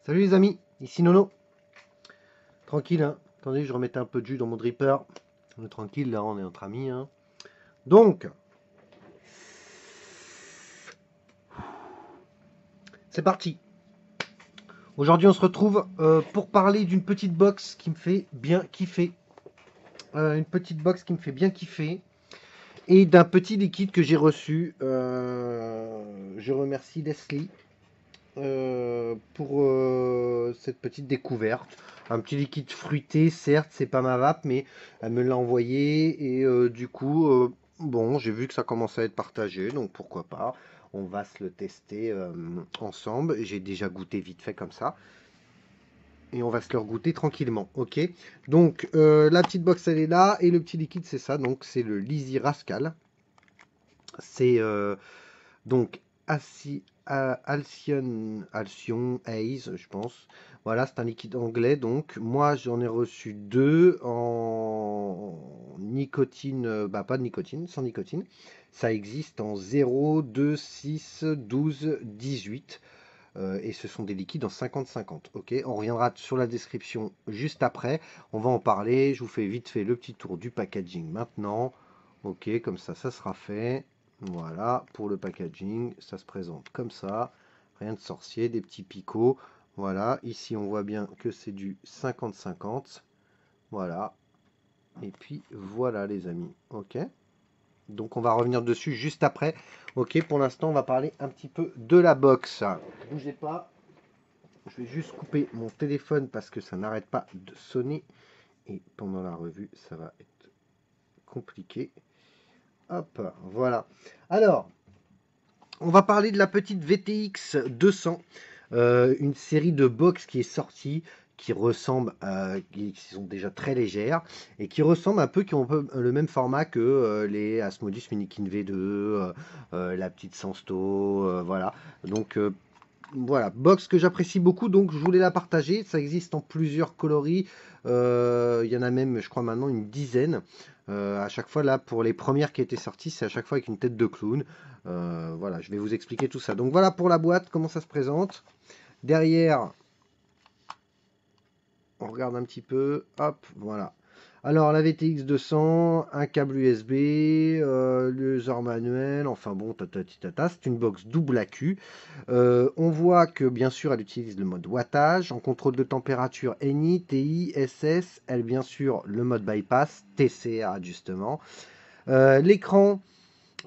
Salut les amis, ici Nono. Tranquille, hein. Attendez, je remettais un peu de jus dans mon dripper. On est tranquille, là, on est entre amis, hein. Donc, c'est parti. Aujourd'hui, on se retrouve pour parler d'une petite box qui me fait bien kiffer. Une petite box qui me fait bien kiffer. Et d'un petit liquide que j'ai reçu. Je remercie Leslie pour cette petite découverte. Un petit liquide fruité, certes, c'est pas ma vape, mais elle me l'a envoyé et du coup, bon, j'ai vu que ça commençait à être partagé, donc pourquoi pas. On va se le tester ensemble. J'ai déjà goûté vite fait comme ça. Et on va se le goûter tranquillement, ok? Donc, la petite box, elle est là, et le petit liquide, c'est ça. Donc, c'est le Lizzy Rascal. C'est donc Alcyon Haze, je pense. Voilà, c'est un liquide anglais. Donc, moi, j'en ai reçu deux en nicotine, bah pas de nicotine, sans nicotine. Ça existe en 0, 2, 6, 12, 18. Et ce sont des liquides en 50-50. Ok, on reviendra sur la description juste après. On va en parler. Je vous fais vite fait le petit tour du packaging maintenant. Ok, comme ça sera fait. Voilà, pour le packaging, ça se présente comme ça. Rien de sorcier, des petits picots. Voilà, ici on voit bien que c'est du 50-50. Voilà, et puis voilà les amis. Ok, donc on va revenir dessus juste après. Ok, pour l'instant on va parler un petit peu de la box. Bougez pas, je vais juste couper mon téléphone parce que ça n'arrête pas de sonner. Et pendant la revue, ça va être compliqué. Hop, voilà. Alors, on va parler de la petite VTX 200, une série de box qui est sortie, qui ressemble qui sont déjà très légères et qui ressemblent un peu, qui ont un peu le même format que les Asmodus Minikin V2, la petite Sansto, voilà. Donc voilà, box que j'apprécie beaucoup, donc je voulais la partager. Ça existe en plusieurs coloris. Il y en a même, je crois maintenant, une dizaine. À chaque fois, là, pour les premières qui étaient sorties, c'est à chaque fois avec une tête de clown. Voilà, je vais vous expliquer tout ça. Donc voilà pour la boîte, comment ça se présente. Derrière, on regarde un petit peu. Hop, voilà. Alors, la VTX 200, un câble USB, le user manuel, enfin bon, tata, c'est une box double AQ. On voit que bien sûr, elle utilise le mode wattage, en contrôle de température NI, TI, SS, elle bien sûr le mode bypass, TCA justement. L'écran,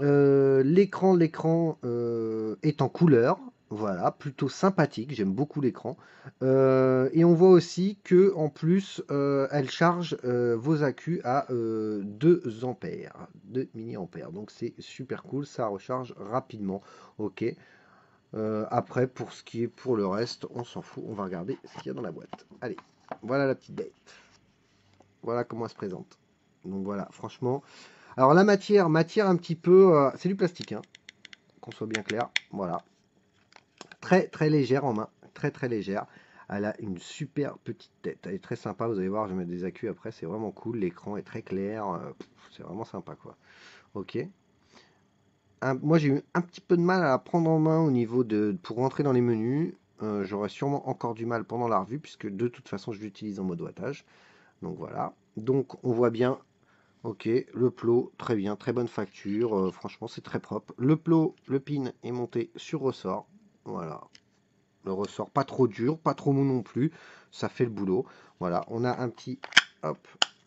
est en couleur, voilà, plutôt sympathique, j'aime beaucoup l'écran. Et on voit aussi que en plus, elle charge vos accus à 2 ampères, 2 milliampères. Donc c'est super cool, ça recharge rapidement. Ok. Après, pour ce qui est pour le reste, on s'en fout. On va regarder ce qu'il y a dans la boîte. Allez, voilà la petite bête. Voilà comment elle se présente. Donc voilà, franchement. Alors la matière un petit peu, c'est du plastique, hein, qu'on soit bien clair. Voilà, très très légère en main, très très légère. Elle a une super petite tête. Elle est très sympa. Vous allez voir, je vais mettre des accus après. C'est vraiment cool. L'écran est très clair. C'est vraiment sympa, quoi. Ok. Moi, j'ai eu un petit peu de mal à la prendre en main au niveau de pour rentrer dans les menus. J'aurais sûrement encore du mal pendant la revue puisque de toute façon, je l'utilise en mode wattage. Donc voilà. Donc on voit bien. Ok, le plot, très bien, très bonne facture. Franchement, c'est très propre. Le plot, le pin est monté sur ressort. Voilà. Le ressort pas trop dur, pas trop mou non plus. Ça fait le boulot. Voilà. On a un petit, hop,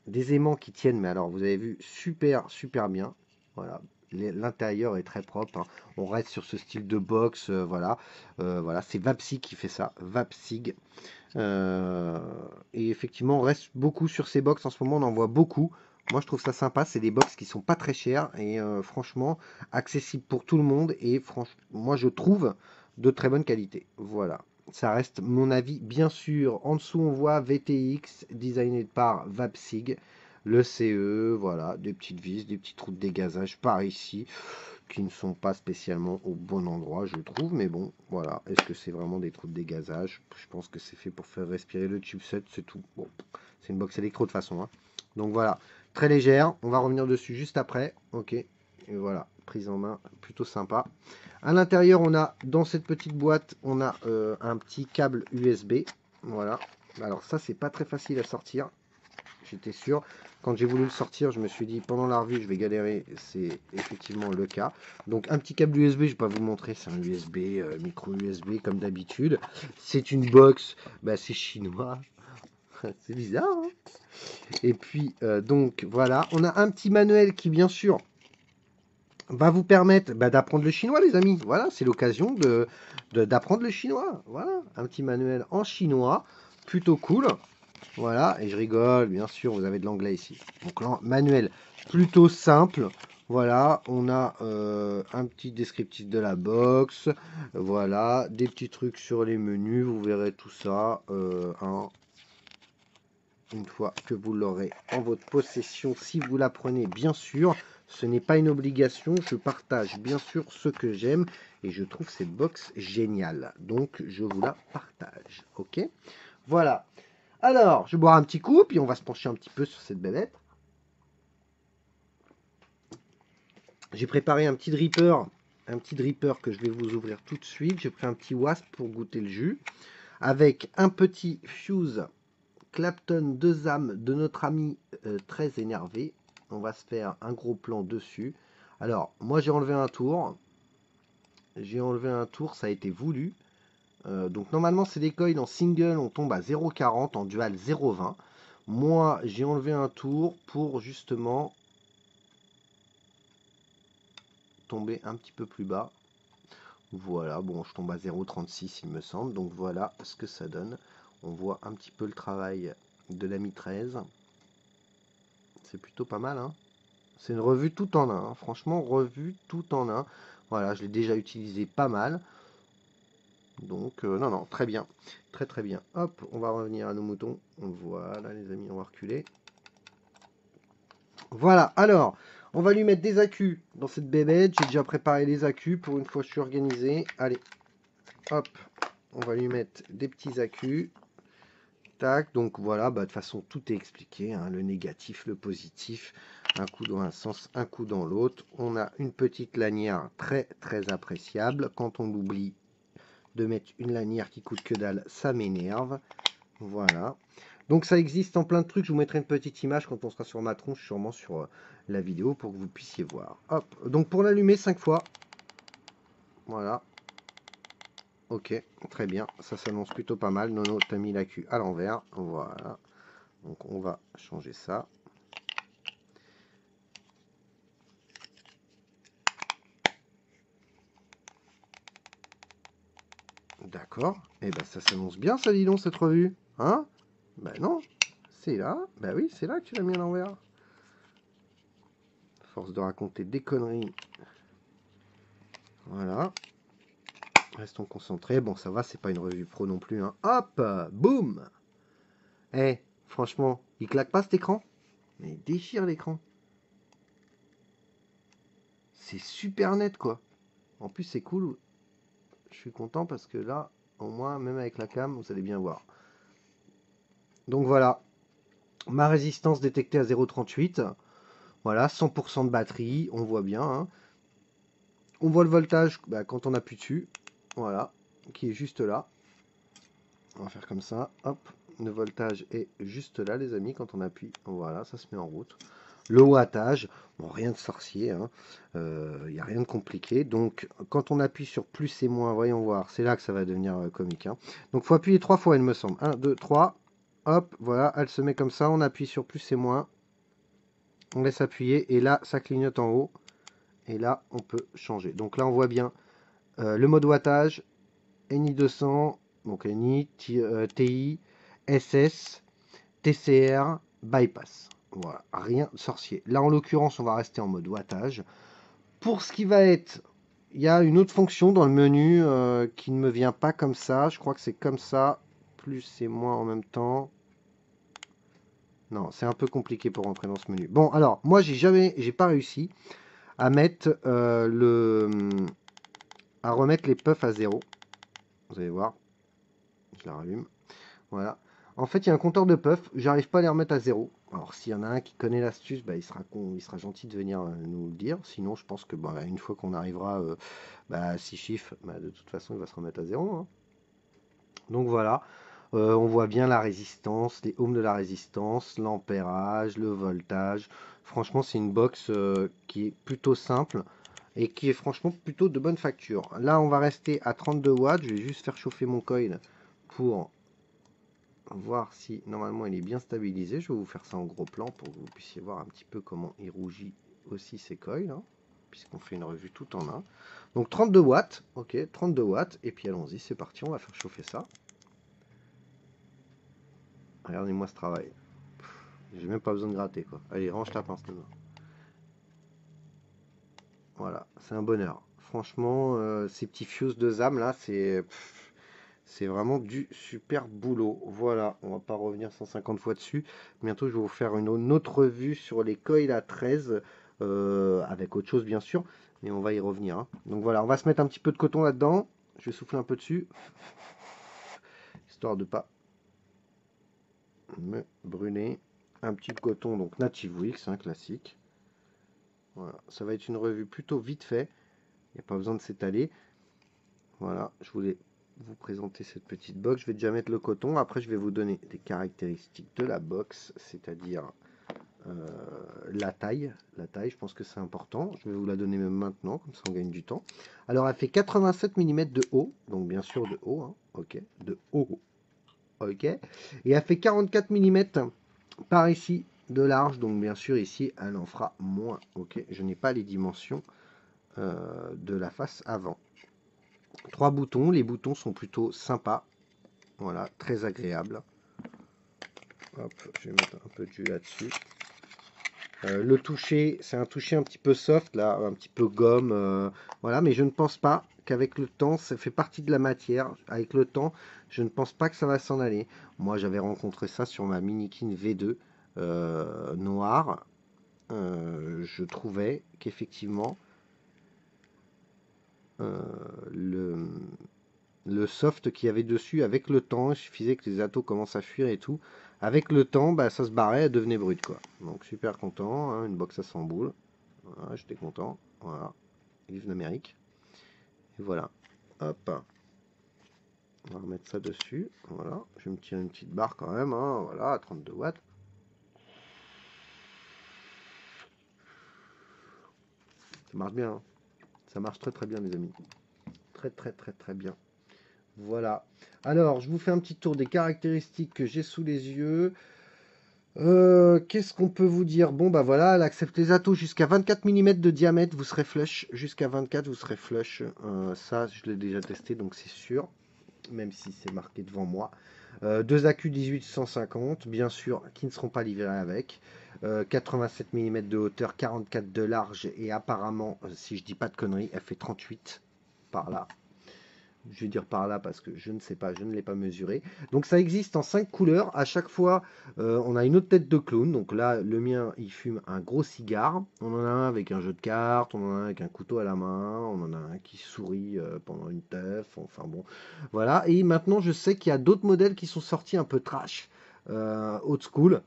des aimants qui tiennent. Mais alors, vous avez vu, super, super bien. Voilà. L'intérieur est très propre, hein. On reste sur ce style de box. Voilà. Voilà. C'est Vapsig qui fait ça. Vapsig. Euh, et effectivement, on reste beaucoup sur ces box. En ce moment, on en voit beaucoup. Moi, je trouve ça sympa. C'est des box qui sont pas très chères et franchement accessibles pour tout le monde. Et franchement, moi, je trouve de très bonne qualité. Voilà. Ça reste mon avis, bien sûr. En dessous, on voit VTX, designé par Vapsig, le CE, voilà, des petites vis, des petits trous de dégazage par ici qui ne sont pas spécialement au bon endroit, je trouve. Mais bon, voilà. Est-ce que c'est vraiment des trous de dégazage? Je pense que c'est fait pour faire respirer le chipset, c'est tout. Bon, c'est une box électro de toute façon, hein. Donc voilà, très légère. On va revenir dessus juste après. Ok. Et voilà, prise en main, plutôt sympa. À l'intérieur, on a, dans cette petite boîte, on a un petit câble USB. Voilà. Alors ça, c'est pas très facile à sortir. J'étais sûr. Quand j'ai voulu le sortir, je me suis dit, pendant la revue, je vais galérer. C'est effectivement le cas. Donc un petit câble USB, je vais pas vous le montrer. C'est un USB, micro USB, comme d'habitude. C'est une box. Bah, c'est chinois. C'est bizarre, hein. Et puis, donc, voilà. On a un petit manuel qui, bien sûr, va vous permettre d'apprendre le chinois, les amis. Voilà, c'est l'occasion d'apprendre le chinois. Voilà, un petit manuel en chinois, plutôt cool. Voilà, et je rigole, bien sûr, vous avez de l'anglais ici. Donc, manuel plutôt simple. Voilà, on a un petit descriptif de la box. Voilà, des petits trucs sur les menus. Vous verrez tout ça une fois que vous l'aurez en votre possession, si vous la prenez, bien sûr. Ce n'est pas une obligation, je partage bien sûr ce que j'aime et je trouve cette box géniale. Donc je vous la partage. Ok, voilà. Alors, je vais boire un petit coup, puis on va se pencher un petit peu sur cette bébête. J'ai préparé un petit dripper que je vais vous ouvrir tout de suite. J'ai pris un petit wasp pour goûter le jus, avec un petit fuse Clapton 2 âmes de notre ami très énervé. On va se faire un gros plan dessus. Alors, moi j'ai enlevé un tour. Ça a été voulu. Donc normalement c'est des coils en single, on tombe à 0,40, en dual 0,20. Moi j'ai enlevé un tour pour justement tomber un petit peu plus bas. Voilà, bon je tombe à 0,36 il me semble. Donc voilà ce que ça donne. On voit un petit peu le travail de l'ami 13. C'est plutôt pas mal, hein. C'est une revue tout en un, hein. Franchement, revue tout en un. Voilà, je l'ai déjà utilisé pas mal. Donc, non, non, très bien. Très, très bien. Hop, on va revenir à nos moutons. Voilà, les amis, on va reculer. Voilà, alors, on va lui mettre des accus dans cette bébête. J'ai déjà préparé les accus. Pour une fois, je suis organisé. Allez, hop, on va lui mettre des petits accus. Tac, donc voilà, de toute façon, tout est expliqué, hein, le négatif, le positif, un coup dans un sens, un coup dans l'autre. On a une petite lanière très, très appréciable. Quand on oublie de mettre une lanière qui coûte que dalle, ça m'énerve. Voilà. Donc ça existe en plein de trucs. Je vous mettrai une petite image quand on sera sur ma tronche, sûrement sur la vidéo, pour que vous puissiez voir. Hop, donc pour l'allumer 5 fois. Voilà. Ok, très bien. Ça s'annonce plutôt pas mal. Nono, t'as mis l'accu à l'envers. Voilà. Donc on va changer ça. D'accord. Et ben ça s'annonce bien ça, dis donc, cette revue. Hein? Ben non. C'est là. Ben oui, c'est là que tu l'as mis à l'envers. Force de raconter des conneries. Voilà. Restons concentrés. Bon, ça va, c'est pas une revue pro non plus, hein. Hop! Boum! Eh, franchement, il claque pas cet écran? Mais il déchire l'écran. C'est super net, quoi. En plus, c'est cool. Je suis content parce que là, au moins, même avec la cam, vous allez bien voir. Donc voilà. Ma résistance détectée à 0,38. Voilà, 100% de batterie. On voit bien, hein. On voit le voltage quand on appuie dessus. Voilà. Qui est juste là. On va faire comme ça. Hop. Le voltage est juste là, les amis, quand on appuie. Voilà, ça se met en route. Le wattage, bon, rien de sorcier, hein. Y a rien de compliqué. Donc, quand on appuie sur plus et moins, voyons voir, c'est là que ça va devenir comique, hein. Donc, il faut appuyer 3 fois, il me semble. 1, 2, 3. Hop, voilà, elle se met comme ça. On appuie sur plus et moins. On laisse appuyer. Et là, ça clignote en haut. Et là, on peut changer. Donc là, on voit bien le mode wattage, NI 200, donc NI, TI, SS, TCR, bypass. Voilà, rien de sorcier. Là, en l'occurrence, on va rester en mode wattage. Pour ce qui va être, il y a une autre fonction dans le menu qui ne me vient pas comme ça. Je crois que c'est comme ça, plus et moins en même temps. Non, c'est un peu compliqué pour rentrer dans ce menu. Bon, alors, moi, j'ai pas réussi à mettre à remettre les puffs à 0. Vous allez voir, je la rallume. Voilà. En fait, il y a un compteur de puff, j'arrive pas à les remettre à zéro. Alors, s'il y en a un qui connaît l'astuce, bah, il sera gentil de venir nous le dire. Sinon, je pense que bah, une fois qu'on arrivera à 6 chiffres, bah, de toute façon, il va se remettre à zéro, hein. Donc voilà, on voit bien la résistance, les ohms de la résistance, l'ampérage, le voltage. Franchement, c'est une box qui est plutôt simple et qui est franchement plutôt de bonne facture. Là, on va rester à 32 watts. Je vais juste faire chauffer mon coil pour voir si normalement il est bien stabilisé. Je vais vous faire ça en gros plan pour que vous puissiez voir un petit peu comment il rougit aussi ses coils, hein, puisqu'on fait une revue tout en un. Donc 32 watts, ok, 32 watts, et puis allons-y, c'est parti, on va faire chauffer ça. Regardez-moi ce travail. J'ai même pas besoin de gratter, quoi. Allez, range ta pince maintenant. Voilà, c'est un bonheur. Franchement, ces petits fuse de ZAM là, c'est vraiment du super boulot. Voilà, on va pas revenir 150 fois dessus. Bientôt, je vais vous faire une autre vue sur les coils à 13, avec autre chose bien sûr, mais on va y revenir, hein. Donc voilà, on va se mettre un petit peu de coton là-dedans. Je vais souffler un peu dessus, histoire de pas me brûler. Un petit coton, donc Native Wix, hein, classique. Voilà, ça va être une revue plutôt vite fait. Il n'y a pas besoin de s'étaler. Voilà, je voulais vous présenter cette petite box. Je vais déjà mettre le coton. Après, je vais vous donner des caractéristiques de la box, c'est-à-dire la taille. La taille, je pense que c'est important. Je vais vous la donner même maintenant, comme ça on gagne du temps. Alors, elle fait 87 mm de haut. Donc, bien sûr, de haut. Hein, ok, de haut. Ok. Et elle fait 44 mm par ici de large. Donc, bien sûr, ici, elle en fera moins. Ok, je n'ai pas les dimensions de la face avant. 3 boutons, les boutons sont plutôt sympas, voilà, très agréables. Hop, je vais mettre un peu de jus là-dessus. Le toucher, c'est un toucher un petit peu soft, là, un petit peu gomme, voilà, mais je ne pense pas qu'avec le temps, ça fait partie de la matière. Avec le temps, je ne pense pas que ça va s'en aller. Moi, j'avais rencontré ça sur ma Minikin V2 noire. Je trouvais qu'effectivement, le soft qu'il y avait dessus, avec le temps, il suffisait que les atos commencent à fuir et tout. Avec le temps, bah, ça se barrait, elle devenait brute, quoi. Donc super content, hein, une box à 100 boules. Voilà, j'étais content. Voilà, vive l'Amérique. Et voilà, hop. On va remettre ça dessus. Voilà, je vais me tirer une petite barre quand même, hein, voilà, à 32 watts. Ça marche bien, hein. Ça marche très très bien, les amis. Très très très très bien. Voilà. Alors, je vous fais un petit tour des caractéristiques que j'ai sous les yeux. Qu'est-ce qu'on peut vous dire? Bon, bah voilà, elle accepte les atos jusqu'à 24 mm de diamètre, vous serez flush. Jusqu'à 24, vous serez flush. Ça, je l'ai déjà testé, donc c'est sûr. Même si c'est marqué devant moi. Deux accus 18-150, bien sûr, qui ne seront pas livrés avec. 87 mm de hauteur, 44 de large. Et apparemment, si je dis pas de conneries, elle fait 38 par là. Je vais dire par là parce que je ne sais pas, je ne l'ai pas mesuré. Donc ça existe en 5 couleurs. À chaque fois, on a une autre tête de clown. Donc là, le mien, il fume un gros cigare. On en a un avec un jeu de cartes, on en a un avec un couteau à la main, on en a un qui sourit pendant une teuf. Enfin bon, voilà. Et maintenant, je sais qu'il y a d'autres modèles qui sont sortis un peu trash, old school,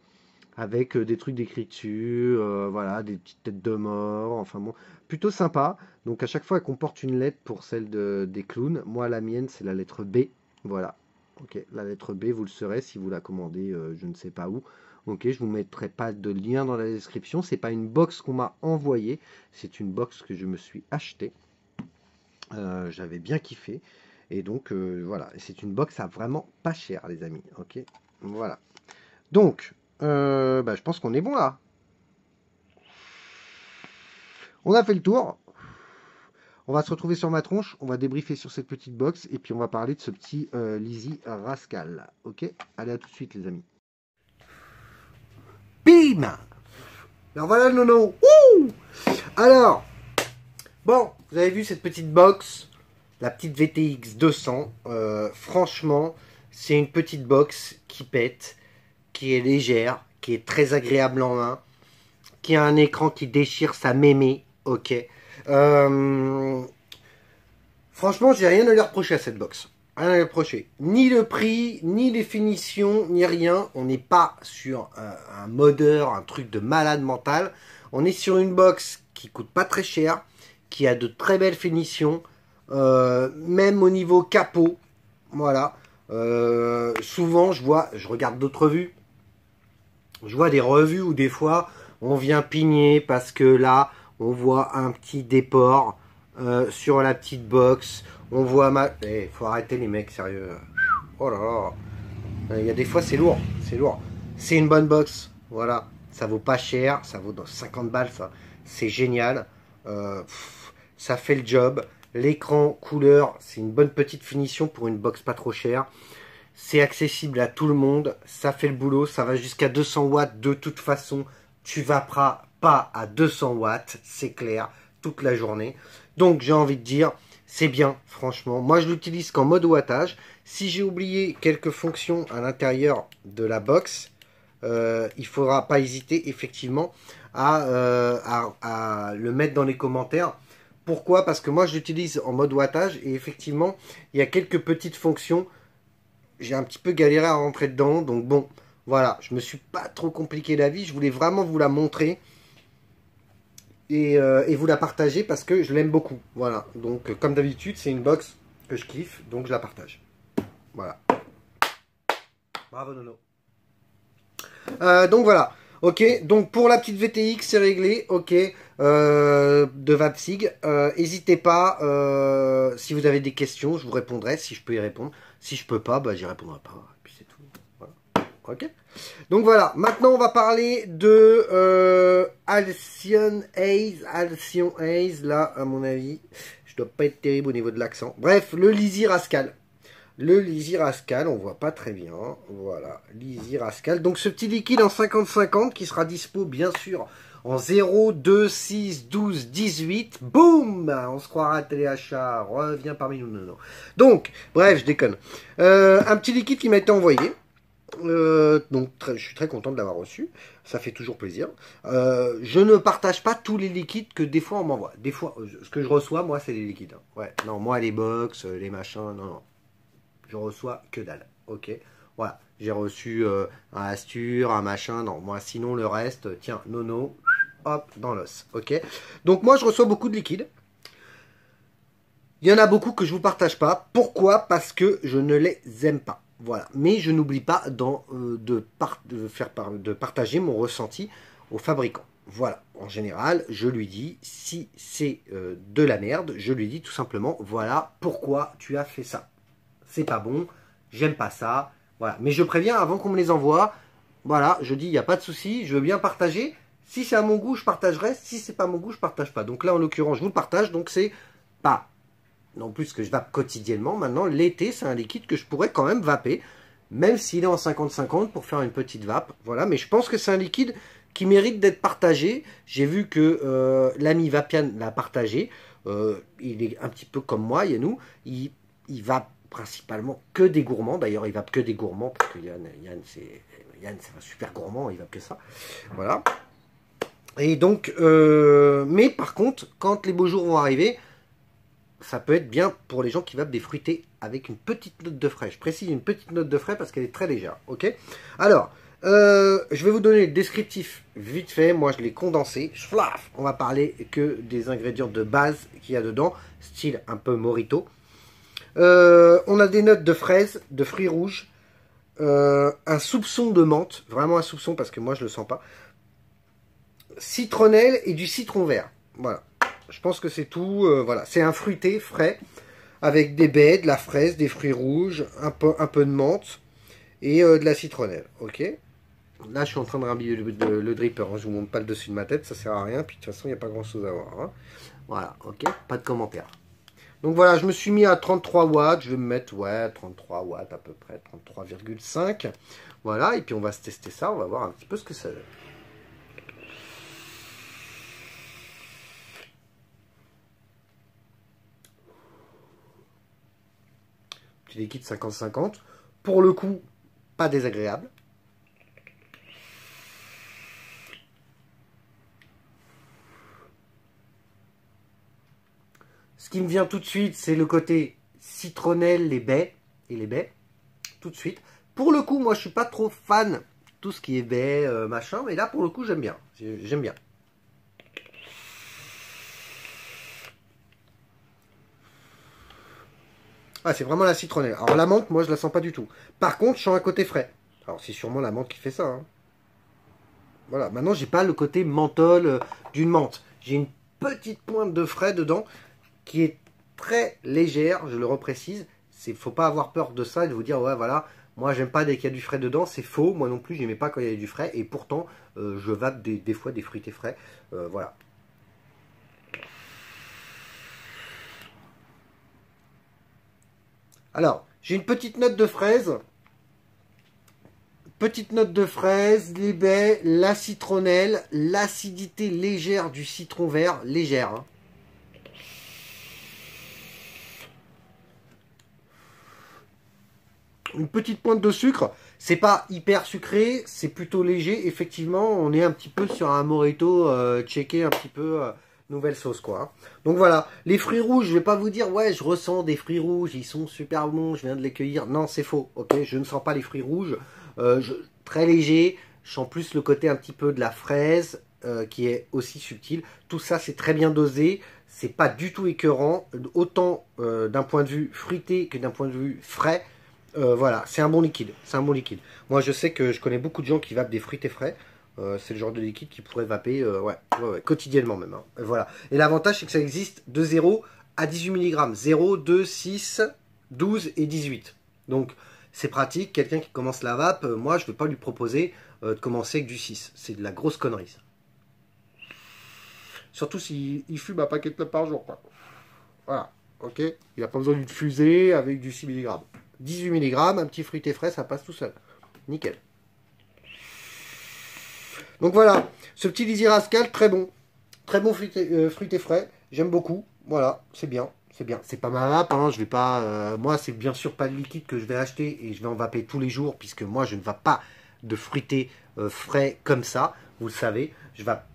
avec des trucs d'écriture, voilà, des petites têtes de mort, enfin bon, plutôt sympa. Donc à chaque fois, elle comporte une lettre pour celle des clowns. Moi, la mienne, c'est la lettre B. Voilà. Ok, la lettre B, vous le saurez si vous la commandez, je ne sais pas où. Ok, je vous mettrai pas de lien dans la description. C'est pas une box qu'on m'a envoyée, c'est une box que je me suis achetée. J'avais bien kiffé. Et donc voilà, c'est une box à vraiment pas cher, les amis. Ok, voilà. Donc, bah, je pense qu'on est bon là. On a fait le tour. On va se retrouver sur ma tronche. On va débriefer sur cette petite box. Et puis on va parler de ce petit Lizzy Rascal. Ok? Allez, à tout de suite, les amis. Bim! Alors voilà le nono. Ouh! Alors, bon, vous avez vu cette petite box, la petite VTX 200. Franchement, c'est une petite box qui pète, qui est légère, qui est très agréable en main, qui a un écran qui déchire sa mémé. Ok. Franchement, j'ai rien à lui reprocher à cette box. rien à reprocher. Ni le prix, ni les finitions, ni rien. On n'est pas sur un modeur, un truc de malade mental. On est sur une box qui coûte pas très cher, qui a de très belles finitions, même au niveau capot. Voilà. Souvent, je regarde d'autres revues. Je vois des revues où des fois, on vient pigner parce que là, on voit un petit déport sur la petite box. On voit faut arrêter les mecs, sérieux. Oh là là. Il y a des fois, c'est lourd. C'est lourd. C'est une bonne box. Voilà. Ça vaut pas cher. Ça vaut dans 50 balles, ça. C'est génial. Ça fait le job. L'écran couleur, c'est une bonne petite finition pour une box pas trop chère. C'est accessible à tout le monde. Ça fait le boulot. Ça va jusqu'à 200 watts. De toute façon, tu vas pas à 200 watts. C'est clair. Toute la journée. Donc, j'ai envie de dire, c'est bien, franchement. Moi, je l'utilise qu'en mode wattage. Si j'ai oublié quelques fonctions à l'intérieur de la box, il faudra pas hésiter, effectivement, à le mettre dans les commentaires. Pourquoi? Parce que moi, je l'utilise en mode wattage. Et effectivement, il y a quelques petites fonctions. J'ai un petit peu galéré à rentrer dedans. Donc, bon, voilà. Je me suis pas trop compliqué la vie. Je voulais vraiment vous la montrer. Et vous la partagez parce que je l'aime beaucoup. Voilà. Donc, comme d'habitude, c'est une box que je kiffe. Donc, je la partage. Voilà. Bravo, Nono. Donc, voilà. Ok. Donc, pour la petite VTX, c'est réglé. Ok. De Vapsig. N'hésitez pas. Si vous avez des questions, je vous répondrai si je peux y répondre. Si je peux pas, bah, j'y répondrai pas. Et puis, c'est tout. Voilà. Ok. Donc voilà, maintenant on va parler de Alcyon Haze. Alcyon Haze, là, à mon avis, je dois pas être terrible au niveau de l'accent. Bref, le Lizzy Rascal. Le Lizzy Rascal, on voit pas très bien. Voilà, Lizzy Rascal. Donc ce petit liquide en 50-50 qui sera dispo, bien sûr, en 0, 2, 6, 12, 18. Boum! On se croira à téléachat. Reviens parmi nous. Non, non. Donc, bref, je déconne. Un petit liquide qui m'a été envoyé. Donc je suis très content de l'avoir reçu, ça fait toujours plaisir. Je ne partage pas tous les liquides que des fois on m'envoie. Des fois, ce que je reçois, moi, c'est les liquides. Hein. Ouais, non, moi, les box, les machins, non, non. Je reçois que dalle. Ok, voilà. J'ai reçu un Astur, un machin, non. Moi, sinon, le reste, tiens, nono, hop, dans l'os. Ok, donc moi, je reçois beaucoup de liquides. Il y en a beaucoup que je vous partage pas. Pourquoi? Parce que je ne les aime pas. Voilà. Mais je n'oublie pas de partager mon ressenti au fabricant. Voilà. En général, je lui dis, si c'est de la merde, je lui dis tout simplement, voilà pourquoi tu as fait ça. C'est pas bon, j'aime pas ça. Voilà. Mais je préviens avant qu'on me les envoie. Voilà, je dis, il n'y a pas de souci, je veux bien partager. Si c'est à mon goût, je partagerai. Si c'est pas à mon goût, je partage pas. Donc là, en l'occurrence, je vous le partage. Donc c'est pas non plus que je vape quotidiennement. Maintenant, l'été, c'est un liquide que je pourrais quand même vaper, même s'il est en 50-50 pour faire une petite vape. Voilà, mais je pense que c'est un liquide qui mérite d'être partagé. J'ai vu que l'ami Vapian l'a partagé. Il est un petit peu comme moi, Yannou. Il vape principalement que des gourmands. D'ailleurs, il vape que des gourmands, parce que Yann c'est un super gourmand, il vape que ça. Voilà. Et donc, mais par contre, quand les beaux jours vont arriver, ça peut être bien pour les gens qui vapent des fruités avec une petite note de frais. Je précise une petite note de frais parce qu'elle est très légère. Ok. Alors, je vais vous donner le descriptif vite fait. Moi, je l'ai condensé. Schlaf. On va parler que des ingrédients de base qu'il y a dedans, style un peu Morito. On a des notes de fraises, de fruits rouges, un soupçon de menthe, vraiment un soupçon parce que moi je le sens pas. Citronnelle et du citron vert. Voilà. Je pense que c'est tout. Voilà, c'est un fruité frais avec des baies, de la fraise, des fruits rouges, un peu de menthe et de la citronnelle. Ok. Là, je suis en train de rhabiller le dripper. Hein. Je vous montre pas le dessus de ma tête, ça sert à rien. Puis de toute façon, il n'y a pas grand chose à voir. Hein. Voilà, ok. Pas de commentaires. Donc voilà, je me suis mis à 33 watts. Je vais me mettre, ouais, 33 watts à peu près, 33,5. Voilà, et puis on va se tester ça. On va voir un petit peu ce que ça donne. Petit liquide 50-50. Pour le coup, pas désagréable. Ce qui me vient tout de suite, c'est le côté citronnelle, les baies. et les baies tout de suite. Pour le coup, moi, je suis pas trop fan tout ce qui est baies, machin, mais là, pour le coup, j'aime bien. J'aime bien. Ah, c'est vraiment la citronnelle. Alors, la menthe, moi, je la sens pas du tout. Par contre, je sens un côté frais. Alors, c'est sûrement la menthe qui fait ça, hein. Voilà, maintenant j'ai pas le côté menthol d'une menthe. J'ai une petite pointe de frais dedans qui est très légère, je le reprécise. Il faut pas avoir peur de ça et de vous dire ouais voilà, moi j'aime pas dès qu'il y a du frais dedans, c'est faux. Moi non plus, j'aimais pas quand il y avait du frais et pourtant je vape des fois des fruités frais. Voilà. Alors, j'ai une petite note de fraise. Petite note de fraise, les baies, la citronnelle, l'acidité légère du citron vert, légère. Hein. Une petite pointe de sucre, c'est pas hyper sucré, c'est plutôt léger. Effectivement, on est un petit peu sur un mojito checké un petit peu nouvelle sauce quoi. Hein. Donc voilà, les fruits rouges, je vais pas vous dire ouais, je ressens des fruits rouges, ils sont super bons, je viens de les cueillir. Non, c'est faux. OK, je ne sens pas les fruits rouges. Très léger, je sens plus le côté un petit peu de la fraise qui est aussi subtil. Tout ça, c'est très bien dosé. C'est pas du tout écœurant, autant d'un point de vue fruité que d'un point de vue frais. Voilà, c'est un bon liquide. C'est un bon liquide. Moi, je sais que je connais beaucoup de gens qui vapent des fruités frais. C'est le genre de liquide qui pourrait vaper ouais, quotidiennement même. Hein. Voilà. Et l'avantage, c'est que ça existe de 0 à 18 mg. 0, 2, 6, 12 et 18. Donc, c'est pratique. Quelqu'un qui commence la vape, moi, je ne vais pas lui proposer de commencer avec du 6. C'est de la grosse connerie, ça. Surtout s'il fume un paquet de clopes par jour. Quoi. Voilà. Ok. Il n'a pas besoin d'une fusée avec du 6 mg. 18 mg, un petit fruité frais, ça passe tout seul. Nickel. Donc voilà, ce petit Lizzie Rascal, très bon. Très bon fruité frais. J'aime beaucoup. Voilà, c'est bien. C'est bien. C'est pas ma vape, hein. Je vais pas. Moi, c'est bien sûr pas le liquide que je vais acheter et je vais en vaper tous les jours, puisque moi, je ne vape pas de fruité frais comme ça. Vous le savez. Je vape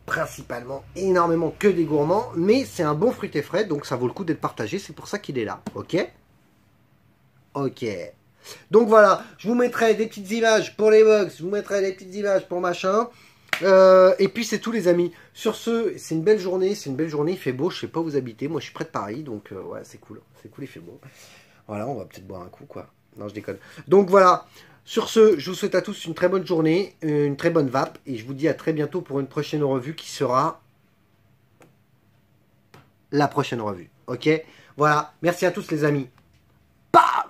principalement énormément que des gourmands, mais c'est un bon fruité frais, donc ça vaut le coup d'être partagé. C'est pour ça qu'il est là. Ok? Ok. Donc voilà, je vous mettrai des petites images pour les box, je vous mettrai des petites images pour machin. Et puis c'est tout les amis. Sur ce, c'est une belle journée, il fait beau, je sais pas où vous habitez, moi je suis près de Paris, donc ouais c'est cool, il fait beau. Voilà, on va peut-être boire un coup quoi. Non je déconne. Donc voilà, sur ce, je vous souhaite à tous une très bonne journée, une très bonne vape, et je vous dis à très bientôt pour une prochaine revue qui sera la prochaine revue. Ok? Voilà, merci à tous les amis. Paf!